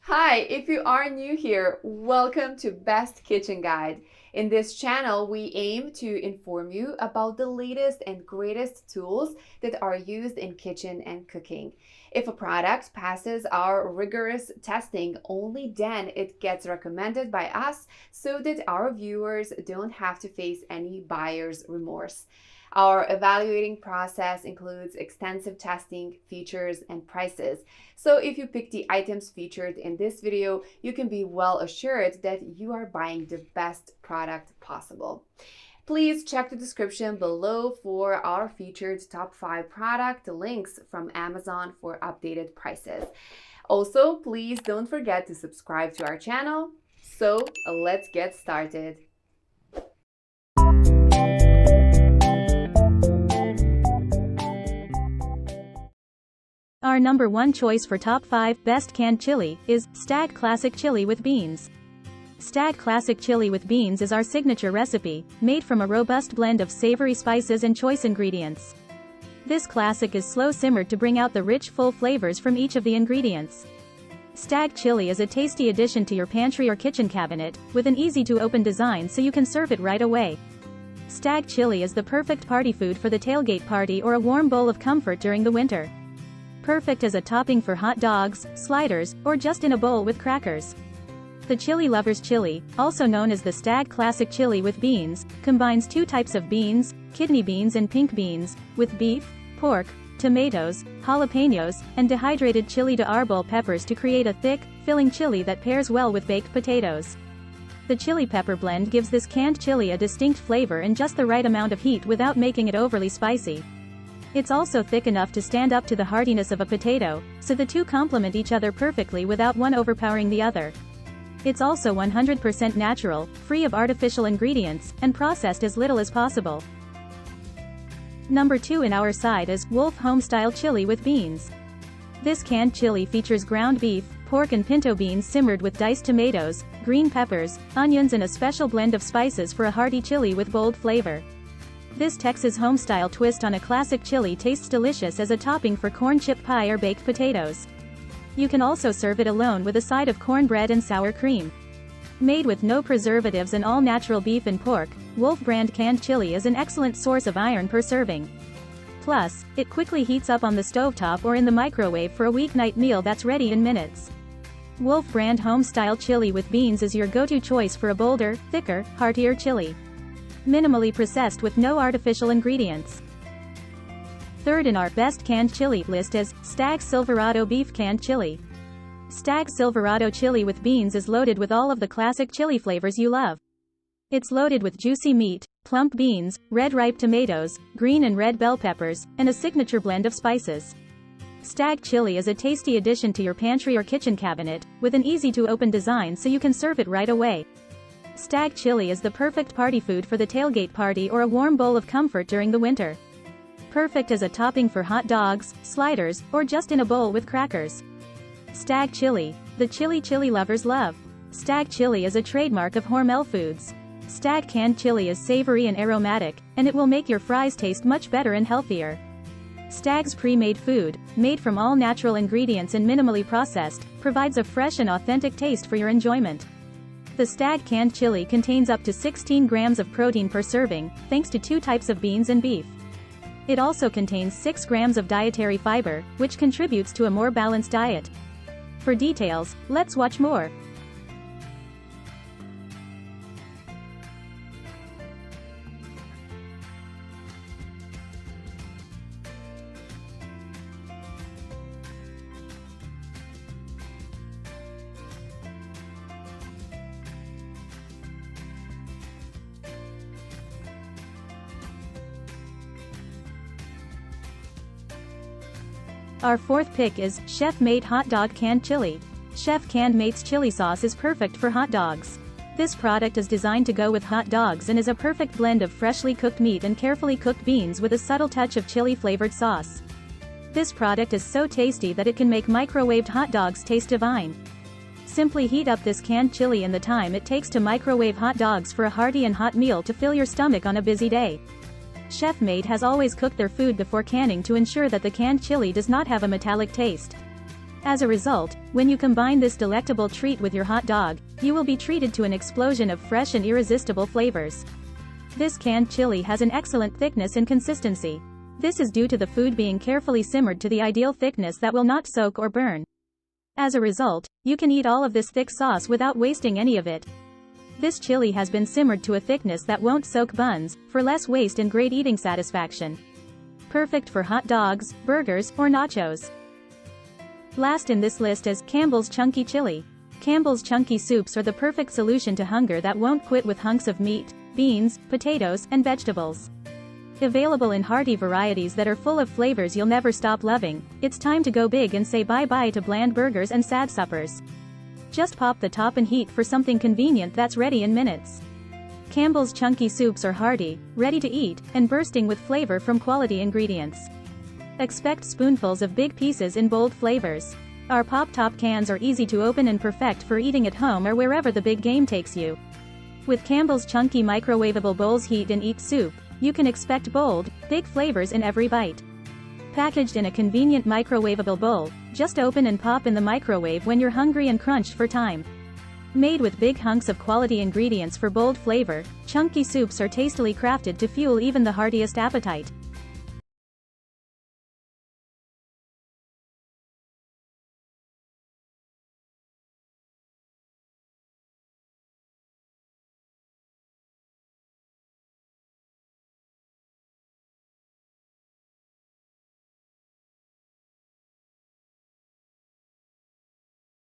Hi, if you are new here, welcome to Best Kitchen Guide. In this channel, we aim to inform you about the latest and greatest tools that are used in kitchen and cooking. If a product passes our rigorous testing, only then it gets recommended by us so that our viewers don't have to face any buyer's remorse. Our evaluating process includes extensive testing, features, and prices. So if you pick the items featured in this video, you can be well assured that you are buying the best product possible. Please check the description below for our featured top 5 product links from Amazon for updated prices. Also, please don't forget to subscribe to our channel. So let's get started. Our number one choice for top 5 best canned chili is Stag Classic Chili with Beans. Stag Classic Chili with Beans is our signature recipe, made from a robust blend of savory spices and choice ingredients. This classic is slow simmered to bring out the rich, full flavors from each of the ingredients. Stag chili is a tasty addition to your pantry or kitchen cabinet, with an easy-to-open design so you can serve it right away. Stag chili is the perfect party food for the tailgate party or a warm bowl of comfort during the winter. Perfect as a topping for hot dogs, sliders, or just in a bowl with crackers. The Chili Lover's Chili, also known as the Stag Classic Chili with Beans, combines two types of beans, kidney beans and pink beans, with beef, pork, tomatoes, jalapenos, and dehydrated chili de árbol peppers to create a thick, filling chili that pairs well with baked potatoes. The chili pepper blend gives this canned chili a distinct flavor and just the right amount of heat without making it overly spicy. It's also thick enough to stand up to the heartiness of a potato, so the two complement each other perfectly without one overpowering the other. It's also 100% natural, free of artificial ingredients, and processed as little as possible. Number 2 in our side is Wolf Homestyle Chili with Beans. This canned chili features ground beef, pork and pinto beans simmered with diced tomatoes, green peppers, onions and a special blend of spices for a hearty chili with bold flavor. This Texas homestyle twist on a classic chili tastes delicious as a topping for corn chip pie or baked potatoes. You can also serve it alone with a side of cornbread and sour cream. Made with no preservatives and all-natural beef and pork, Wolf brand canned chili is an excellent source of iron per serving. Plus, it quickly heats up on the stovetop or in the microwave for a weeknight meal that's ready in minutes. Wolf brand homestyle chili with beans is your go-to choice for a bolder, thicker, heartier chili. Minimally processed with no artificial ingredients. Third in our best canned chili list is Stag Silverado Beef Canned Chili. Stag Silverado Chili with Beans is loaded with all of the classic chili flavors you love. It's loaded with juicy meat, plump beans, red ripe tomatoes, green and red bell peppers, and a signature blend of spices. Stag chili is a tasty addition to your pantry or kitchen cabinet, with an easy-to-open design so you can serve it right away. Stag chili is the perfect party food for the tailgate party or a warm bowl of comfort during the winter. Perfect as a topping for hot dogs, sliders, or just in a bowl with crackers. Stag chili, the chili lovers love. Stag chili is a trademark of Hormel Foods. Stag canned chili is savory and aromatic, and it will make your fries taste much better and healthier. Stag's pre-made food, made from all natural ingredients and minimally processed, provides a fresh and authentic taste for your enjoyment. The Stag canned chili contains up to 16 grams of protein per serving, thanks to two types of beans and beef. It also contains 6 grams of dietary fiber, which contributes to a more balanced diet. For details, let's watch more. Our fourth pick is Chef Mate Hot Dog Canned Chili. Chef Canned Mate's chili sauce is perfect for hot dogs. This product is designed to go with hot dogs and is a perfect blend of freshly cooked meat and carefully cooked beans with a subtle touch of chili-flavored sauce. This product is so tasty that it can make microwaved hot dogs taste divine. Simply heat up this canned chili in the time it takes to microwave hot dogs for a hearty and hot meal to fill your stomach on a busy day. Chef Mate has always cooked their food before canning to ensure that the canned chili does not have a metallic taste. As a result, when you combine this delectable treat with your hot dog, you will be treated to an explosion of fresh and irresistible flavors. This canned chili has an excellent thickness and consistency. This is due to the food being carefully simmered to the ideal thickness that will not soak or burn. As a result, you can eat all of this thick sauce without wasting any of it. This chili has been simmered to a thickness that won't soak buns, for less waste and great eating satisfaction. Perfect for hot dogs, burgers, or nachos. Last in this list is Campbell's Chunky Chili. Campbell's Chunky Soups are the perfect solution to hunger that won't quit with hunks of meat, beans, potatoes, and vegetables. Available in hearty varieties that are full of flavors you'll never stop loving, it's time to go big and say bye-bye to bland burgers and sad suppers. Just pop the top and heat for something convenient that's ready in minutes. Campbell's Chunky Soups are hearty, ready to eat, and bursting with flavor from quality ingredients. Expect spoonfuls of big pieces in bold flavors. Our pop-top cans are easy to open and perfect for eating at home or wherever the big game takes you. With Campbell's Chunky microwavable bowls heat and eat soup, you can expect bold, big flavors in every bite. Packaged in a convenient microwavable bowl, just open and pop in the microwave when you're hungry and crunched for time. Made with big hunks of quality ingredients for bold flavor, chunky soups are tastily crafted to fuel even the heartiest appetite.